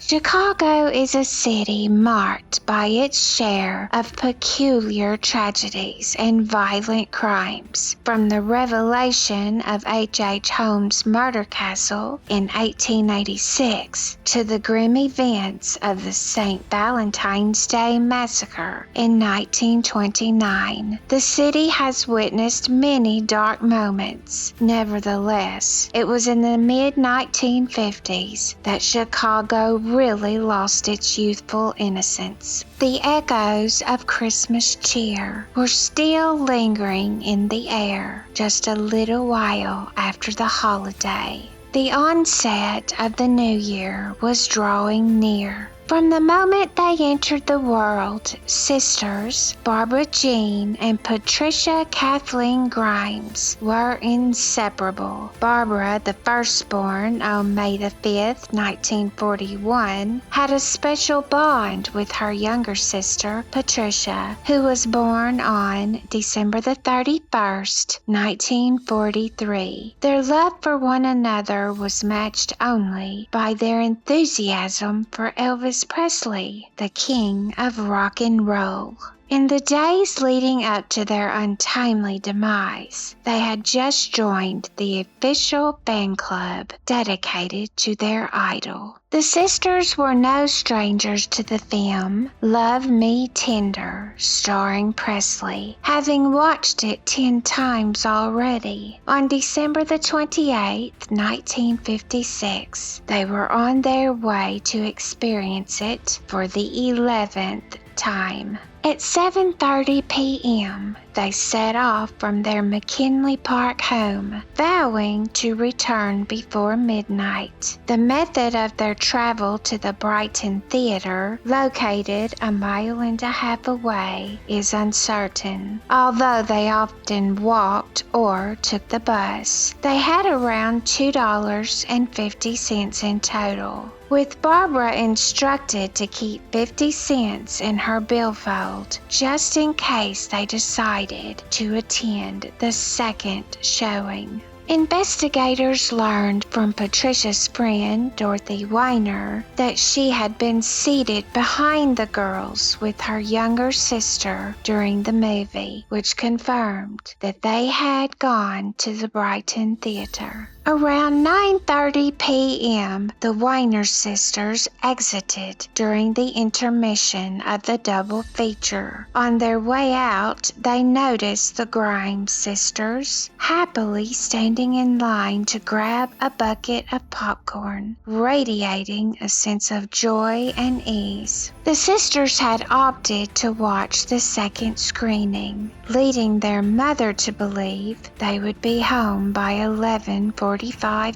Chicago is a city marked by its share of peculiar tragedies and violent crimes, from the revelation of H. Holmes' murder castle in 1886 to the grim events of the St. Valentine's Day massacre in 1929. The city has witnessed many dark moments. Nevertheless, it was in the mid-1950s that Chicago really lost its youthful innocence. The echoes of Christmas cheer were still lingering in the air just a little while after the holiday. The onset of the new year was drawing near. From the moment they entered the world, sisters Barbara Jean and Patricia Kathleen Grimes were inseparable. Barbara, the firstborn on May the 5th, 1941, had a special bond with her younger sister, Patricia, who was born on December the 31st, 1943. Their love for one another was matched only by their enthusiasm for Elvis Presley, the king of rock and roll. In the days leading up to their untimely demise, they had just joined the official fan club dedicated to their idol. The sisters were no strangers to the film Love Me Tender, starring Presley, having watched it 10 times already. On December the 28th, 1956, they were on their way to experience it for the 11th time. At 7:30 p.m., they set off from their McKinley Park home, vowing to return before midnight. The method of their travel to the Brighton Theater, located a mile and a half away, is uncertain. Although they often walked or took the bus, they had around $2.50 in total, with Barbara instructed to keep 50 cents in her billfold just in case they decided to attend the second showing. Investigators learned from Patricia's friend, Dorothy Weiner, that she had been seated behind the girls with her younger sister during the movie, which confirmed that they had gone to the Brighton Theater. Around 9:30 p.m., the Weiner sisters exited during the intermission of the double feature. On their way out, they noticed the Grimes sisters happily standing in line to grab a bucket of popcorn, radiating a sense of joy and ease. The sisters had opted to watch the second screening, leading their mother to believe they would be home by 11:45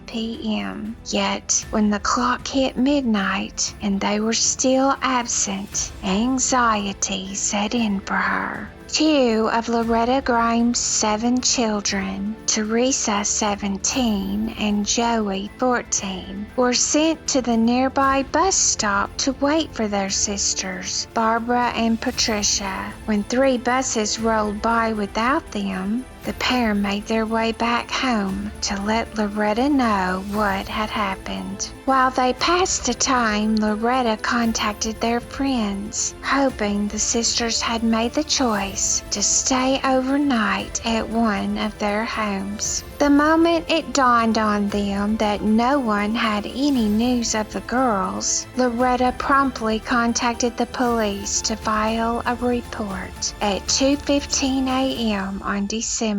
p.m. Yet, when the clock hit midnight and they were still absent, anxiety set in for her. 2 of Loretta Grimes' 7 children, Teresa 17 and Joey 14, were sent to the nearby bus stop to wait for their sisters, Barbara and Patricia. When 3 buses rolled by without them, the pair made their way back home to let Loretta know what had happened. While they passed the time, Loretta contacted their friends, hoping the sisters had made the choice to stay overnight at one of their homes. The moment it dawned on them that no one had any news of the girls, Loretta promptly contacted the police to file a report at 2:15 a.m. on December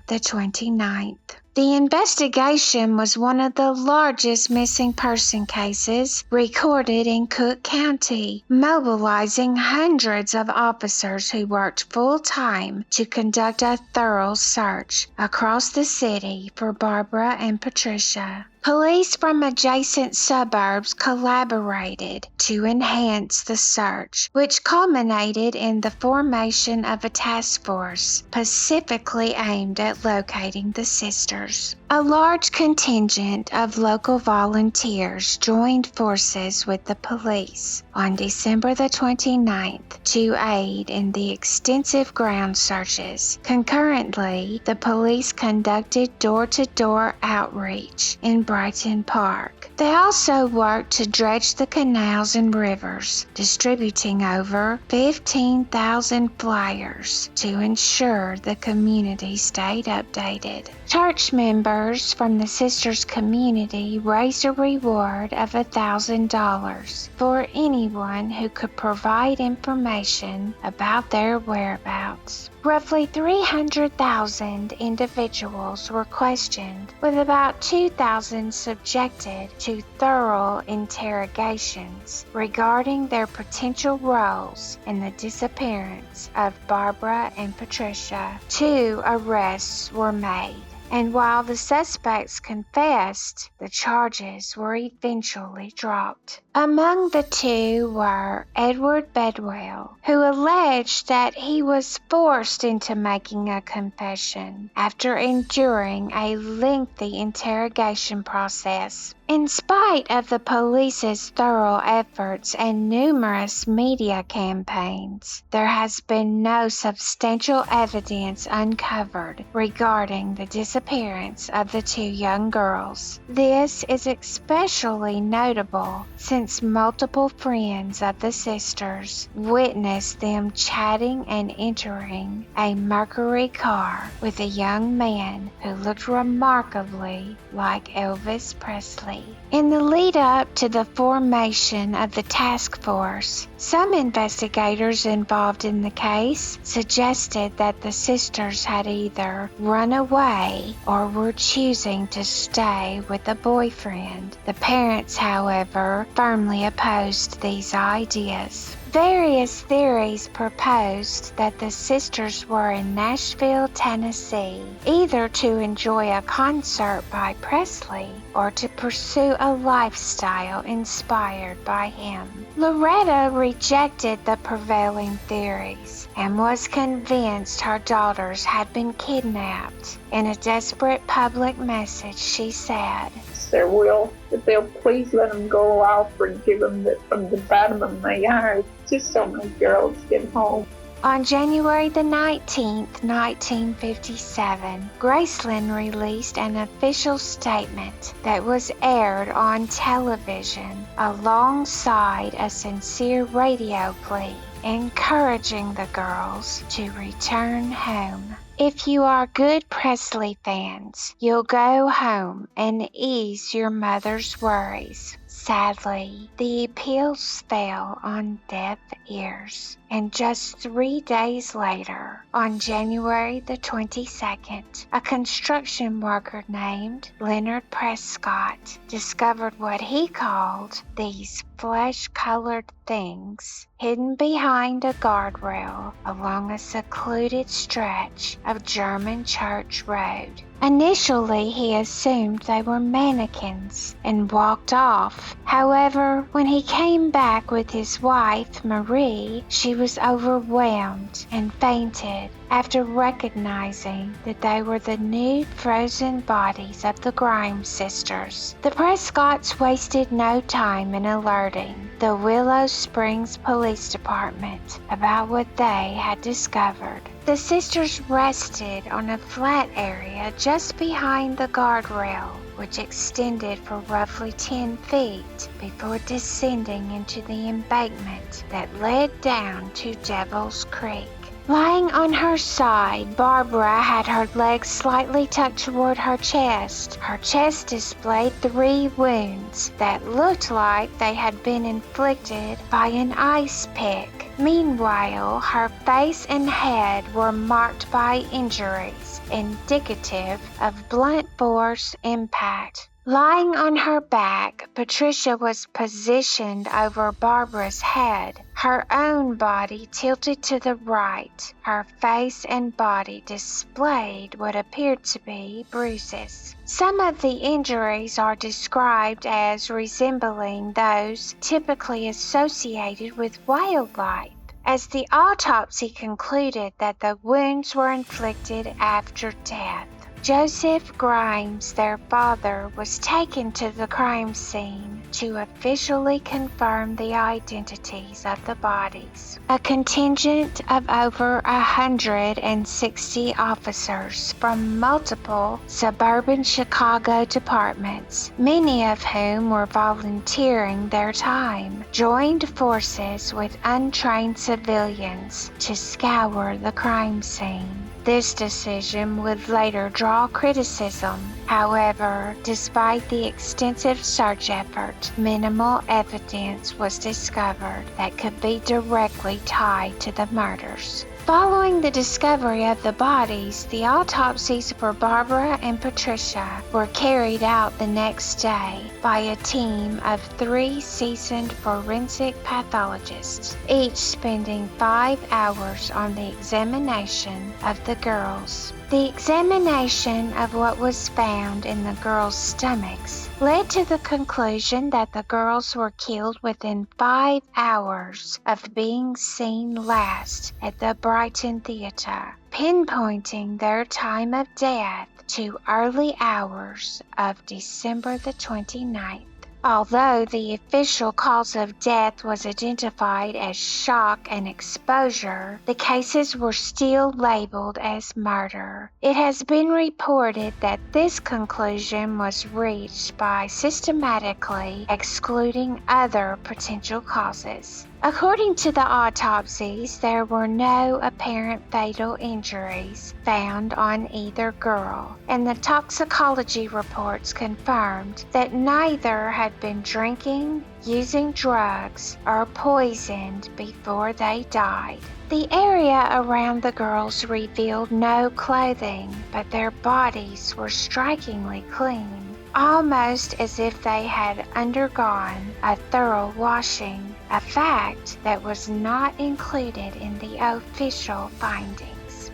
the 29th. The investigation was one of the largest missing person cases recorded in Cook County, mobilizing hundreds of officers who worked full-time to conduct a thorough search across the city for Barbara and Patricia. Police from adjacent suburbs collaborated to enhance the search, which culminated in the formation of a task force specifically aimed at locating the sisters. A large contingent of local volunteers joined forces with the police on December the 29th to aid in the extensive ground searches. Concurrently, the police conducted door-to-door outreach in Brighton Park. They also worked to dredge the canals and rivers, distributing over 15,000 flyers to ensure the community stayed updated. Church members from the sisters' community raised a reward of $1,000 for anyone who could provide information about their whereabouts. Roughly 300,000 individuals were questioned, with about 2,000 subjected to thorough interrogations regarding their potential roles in the disappearance of Barbara and Patricia. 2 arrests were made, and while the suspects confessed, the charges were eventually dropped. Among the 2 were Edward Bedwell, who alleged that he was forced into making a confession after enduring a lengthy interrogation process. In spite of the police's thorough efforts and numerous media campaigns, there has been no substantial evidence uncovered regarding the disappearance of the 2 young girls. This is especially notable since multiple friends of the sisters witnessed them chatting and entering a Mercury car with a young man who looked remarkably like Elvis Presley. In the lead-up to the formation of the task force, some investigators involved in the case suggested that the sisters had either run away or were choosing to stay with a boyfriend. The parents, however, firmly opposed these ideas. Various theories proposed that the sisters were in Nashville, Tennessee, either to enjoy a concert by Presley or to pursue a lifestyle inspired by him. Loretta rejected the prevailing theories and was convinced her daughters had been kidnapped. In a desperate public message, she said, their will, that they'll please let them go. I'll forgive them from the bottom of my heart, just so my girls get home. On January the 19th, 1957, Graceland released an official statement that was aired on television alongside a sincere radio plea encouraging the girls to return home. If you are good Presley fans, you'll go home and ease your mother's worries. Sadly, the appeals fell on deaf ears, and just 3 days later, on January the 22nd, a construction worker named Leonard Prescott discovered what he called these flesh-colored things hidden behind a guardrail along a secluded stretch of German Church Road. Initially, he assumed they were mannequins and walked off. However, when he came back with his wife, Marie, she was overwhelmed and fainted after recognizing that they were the nude, frozen bodies of the Grimes sisters. The Prescotts wasted no time in alerting the Willow Springs Police Department about what they had discovered. The sisters rested on a flat area just behind the guardrail, which extended for roughly 10 feet before descending into the embankment that led down to Devil's Creek. Lying on her side, Barbara had her legs slightly tucked toward her chest. Her chest displayed 3 wounds that looked like they had been inflicted by an ice pick. Meanwhile, her face and head were marked by injuries indicative of blunt force impact. Lying on her back, Patricia was positioned over Barbara's head, her own body tilted to the right. Her face and body displayed what appeared to be bruises. Some of the injuries are described as resembling those typically associated with wildlife, as the autopsy concluded that the wounds were inflicted after death. Joseph Grimes, their father, was taken to the crime scene to officially confirm the identities of the bodies. A contingent of over 160 officers from multiple suburban Chicago departments, many of whom were volunteering their time, joined forces with untrained civilians to scour the crime scene. This decision would later draw criticism. However, despite the extensive search effort, minimal evidence was discovered that could be directly tied to the murders. Following the discovery of the bodies, the autopsies for Barbara and Patricia were carried out the next day by a team of 3 seasoned forensic pathologists, each spending 5 hours on the examination of the girls. The examination of what was found in the girls' stomachs led to the conclusion that the girls were killed within 5 hours of being seen last at the Brighton Theatre, pinpointing their time of death to early hours of December the 29th. Although the official cause of death was identified as shock and exposure, the cases were still labeled as murder. It has been reported that this conclusion was reached by systematically excluding other potential causes. According to the autopsies, there were no apparent fatal injuries found on either girl, and the toxicology reports confirmed that neither had been drinking, using drugs, or poisoned before they died. The area around the girls revealed no clothing, but their bodies were strikingly clean, almost as if they had undergone a thorough washing, a fact that was not included in the official findings.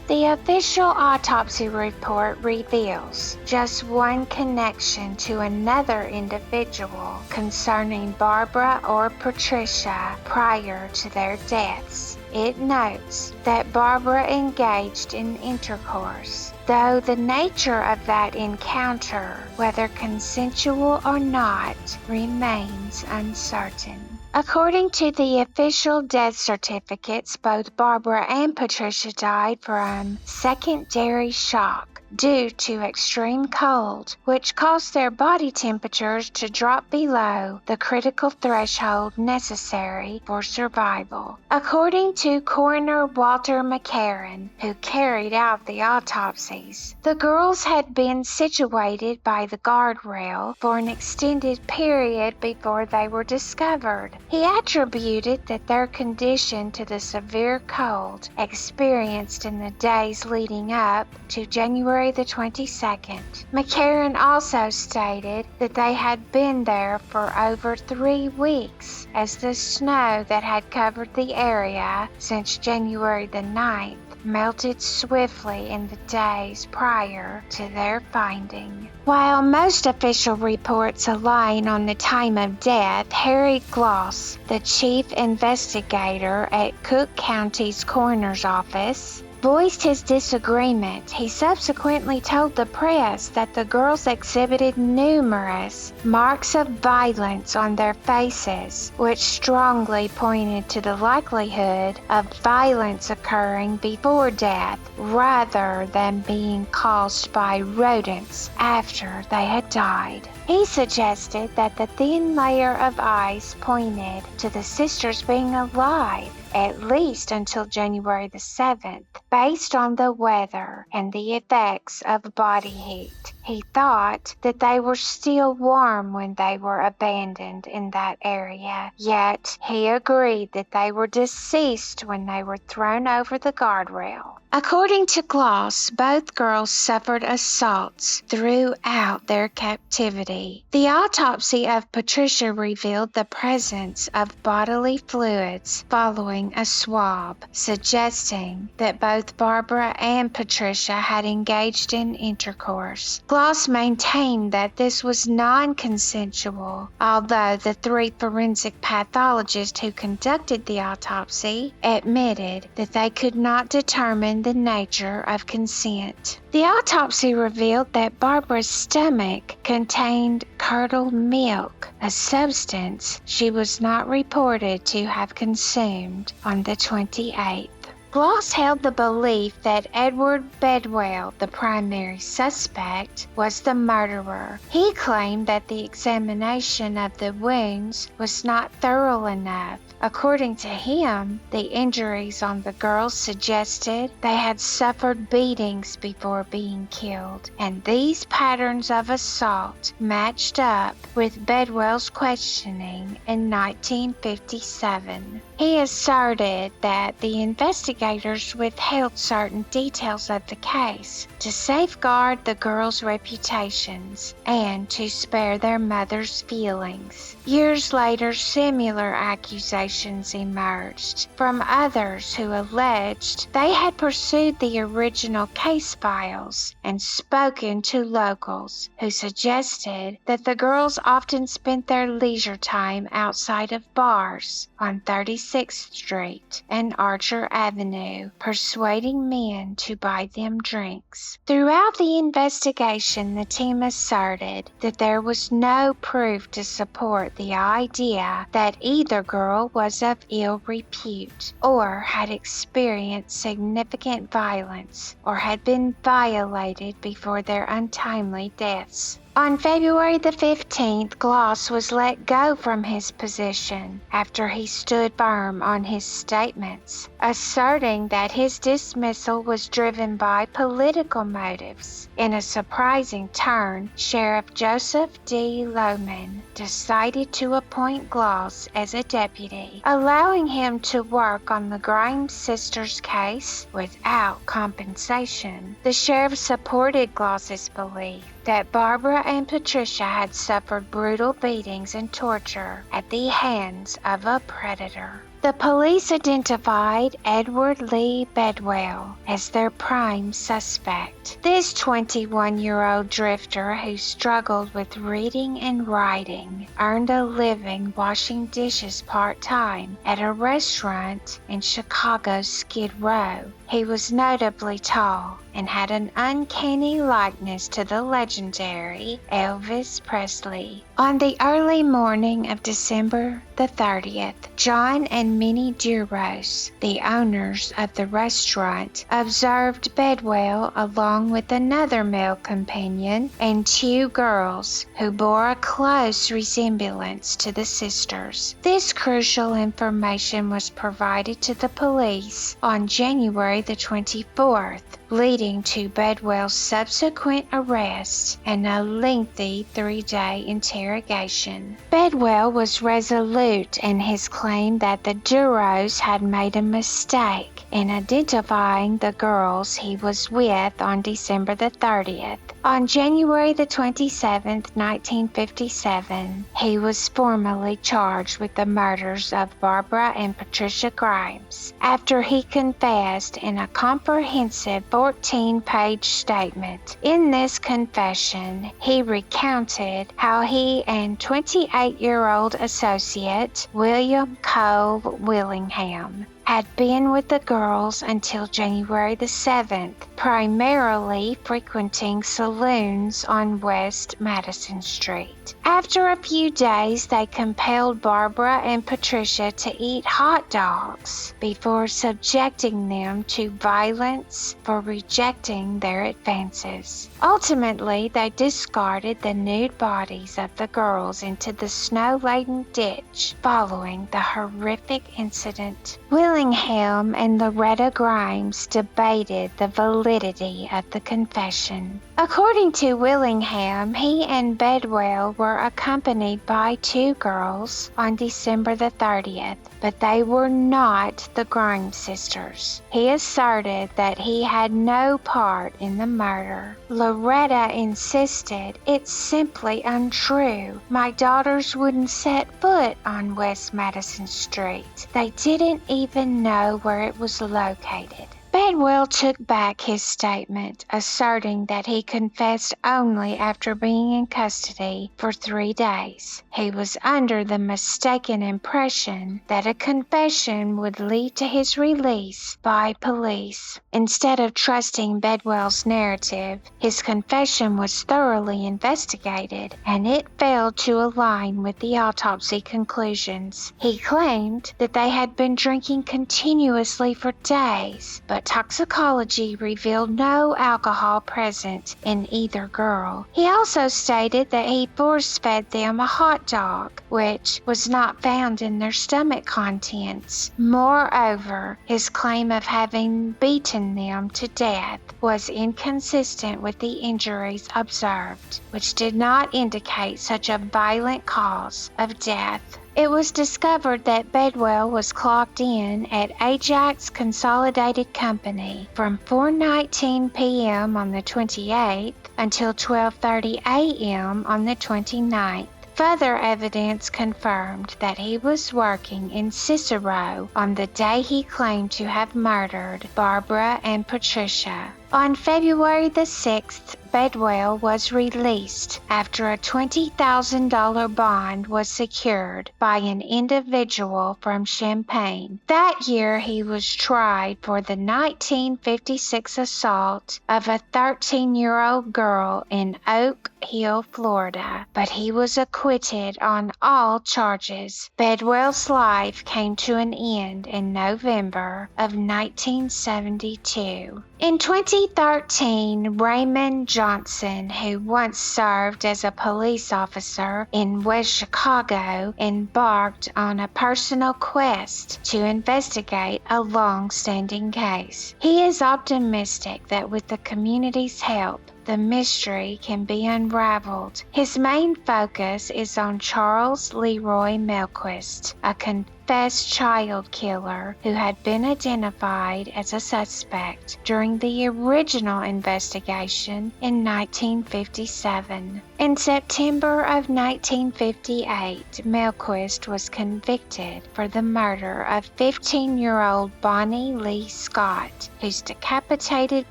The official autopsy report reveals just one connection to another individual concerning Barbara or Patricia prior to their deaths. It notes that Barbara engaged in intercourse, though the nature of that encounter, whether consensual or not, remains uncertain. According to the official death certificates, both Barbara and Patricia died from secondary shock due to extreme cold, which caused their body temperatures to drop below the critical threshold necessary for survival. According to Coroner Walter McCarran, who carried out the autopsies, the girls had been situated by the guardrail for an extended period before they were discovered. He attributed that their condition to the severe cold experienced in the days leading up to January the 22nd. McCarran also stated that they had been there for over 3 weeks, as the snow that had covered the area since January the 9th melted swiftly in the days prior to their finding. While most official reports align on the time of death, Harry Gloss, the chief investigator at Cook County's coroner's office, voiced his disagreement. He subsequently told the press that the girls exhibited numerous marks of violence on their faces, which strongly pointed to the likelihood of violence occurring before death rather than being caused by rodents after they had died. He suggested that the thin layer of ice pointed to the sisters being alive at least until January the 7th, based on the weather and the effects of body heat. He thought that they were still warm when they were abandoned in that area, yet he agreed that they were deceased when they were thrown over the guardrail. According to Gloss, both girls suffered assaults throughout their captivity. The autopsy of Patricia revealed the presence of bodily fluids following a swab, suggesting that both Barbara and Patricia had engaged in intercourse. Gloss maintained that this was non-consensual, although the 3 forensic pathologists who conducted the autopsy admitted that they could not determine the nature of consent. The autopsy revealed that Barbara's stomach contained curdled milk, a substance she was not reported to have consumed on the 28th. Gloss held the belief that Edward Bedwell, the primary suspect, was the murderer. He claimed that the examination of the wounds was not thorough enough. According to him, the injuries on the girls suggested they had suffered beatings before being killed, and these patterns of assault matched up with Bedwell's questioning in 1957. He asserted that the investigators withheld certain details of the case to safeguard the girls' reputations and to spare their mother's feelings. Years later, similar accusations emerged from others who alleged they had pursued the original case files and spoken to locals who suggested that the girls often spent their leisure time outside of bars on 36th Street and Archer Avenue, persuading men to buy them drinks. Throughout the investigation, the team asserted that there was no proof to support the idea that either girl was of ill repute or had experienced significant violence or had been violated before their untimely deaths. On February the 15th, Gloss was let go from his position after he stood firm on his statements, asserting that his dismissal was driven by political motives. In a surprising turn, Sheriff Joseph D. Lohman decided to appoint Gloss as a deputy, allowing him to work on the Grimes sisters' case without compensation. The sheriff supported Gloss's belief that Barbara and Patricia had suffered brutal beatings and torture at the hands of a predator. The police identified Edward Lee Bedwell as their prime suspect. This 21-year-old drifter who struggled with reading and writing earned a living washing dishes part-time at a restaurant in Chicago's Skid Row. He was notably tall and had an uncanny likeness to the legendary Elvis Presley. On the early morning of December the 30th, John and Minnie Duros, the owners of the restaurant, observed Bedwell along with another male companion and two girls who bore a close resemblance to the sisters. This crucial information was provided to the police on January the 24th, leading to Bedwell's subsequent arrest and a lengthy 3-day interrogation. Bedwell was resolute in his claim that the Duros had made a mistake in identifying the girls he was with on December the 30th. On January the 27th, 1957, he was formally charged with the murders of Barbara and Patricia Grimes after he confessed in a comprehensive 14-page statement. In this confession, he recounted how he and 28-year-old associate William Cole Willingham had been with the girls until January the 7th, primarily frequenting saloons on West Madison Street. After a few days, they compelled Barbara and Patricia to eat hot dogs before subjecting them to violence for rejecting their advances. Ultimately, they discarded the nude bodies of the girls into the snow-laden ditch following the horrific incident. Willingham and Loretta Grimes debated the validity of the confession. According to Willingham, he and Bedwell were accompanied by two girls on December the 30th, but they were not the Grimes sisters. He asserted that he had no part in the murder. Loretta insisted it's simply untrue. My daughters wouldn't set foot on West Madison Street. They didn't even know where it was located. Bedwell took back his statement, asserting that he confessed only after being in custody for 3 days. He was under the mistaken impression that a confession would lead to his release by police. Instead of trusting Bedwell's narrative, his confession was thoroughly investigated, and it failed to align with the autopsy conclusions. He claimed that they had been drinking continuously for days, but toxicology revealed no alcohol present in either girl. He also stated that he force-fed them a hot dog, which was not found in their stomach contents. Moreover, his claim of having beaten them to death was inconsistent with the injuries observed, which did not indicate such a violent cause of death. It was discovered that Bedwell was clocked in at Ajax Consolidated Company from 4:19 p.m. on the 28th until 12:30 a.m. on the 29th. Further evidence confirmed that he was working in Cicero on the day he claimed to have murdered Barbara and Patricia. On February the 6th, Bedwell was released after a $20,000 bond was secured by an individual from Champaign. That year, he was tried for the 1956 assault of a 13-year-old girl in Oak Hill, Florida, but he was acquitted on all charges. Bedwell's life came to an end in November of 1972. In 2013, Raymond Johnson, who once served as a police officer in West Chicago, embarked on a personal quest to investigate a long-standing case. He is optimistic that with the community's help, the mystery can be unraveled. His main focus is on Charles Leroy Melquist, a confessed child killer who had been identified as a suspect during the original investigation in 1957. In September of 1958, Melquist was convicted for the murder of 15-year-old Bonnie Lee Scott, whose decapitated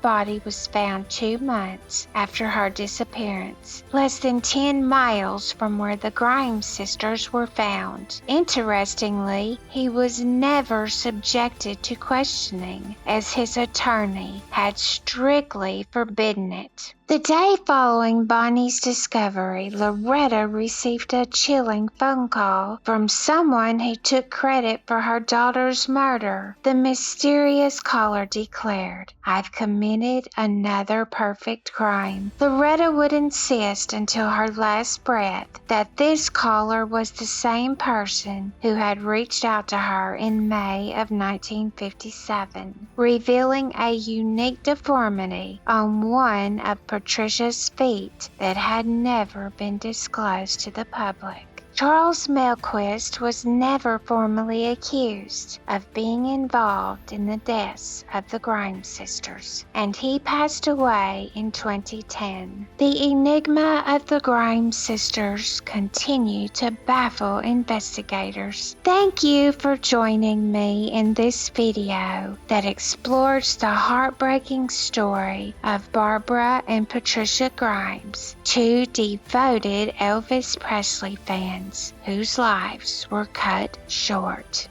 body was found 2 months after her disappearance, less than 10 miles from where the Grimes sisters were found. Interestingly, he was never subjected to questioning, as his attorney had strictly forbidden it. The day following Bonnie's discovery, Loretta received a chilling phone call from someone who took credit for her daughter's murder. The mysterious caller declared, "I've committed another perfect crime." Loretta would insist until her last breath that this caller was the same person who had reached out to her in May of 1957, revealing a unique deformity on one of Patricia's feet that had never been disclosed to the public. Charles Melquist was never formally accused of being involved in the deaths of the Grimes sisters, and he passed away in 2010. The enigma of the Grimes sisters continued to baffle investigators. Thank you for joining me in this video that explores the heartbreaking story of Barbara and Patricia Grimes, two devoted Elvis Presley fans whose lives were cut short.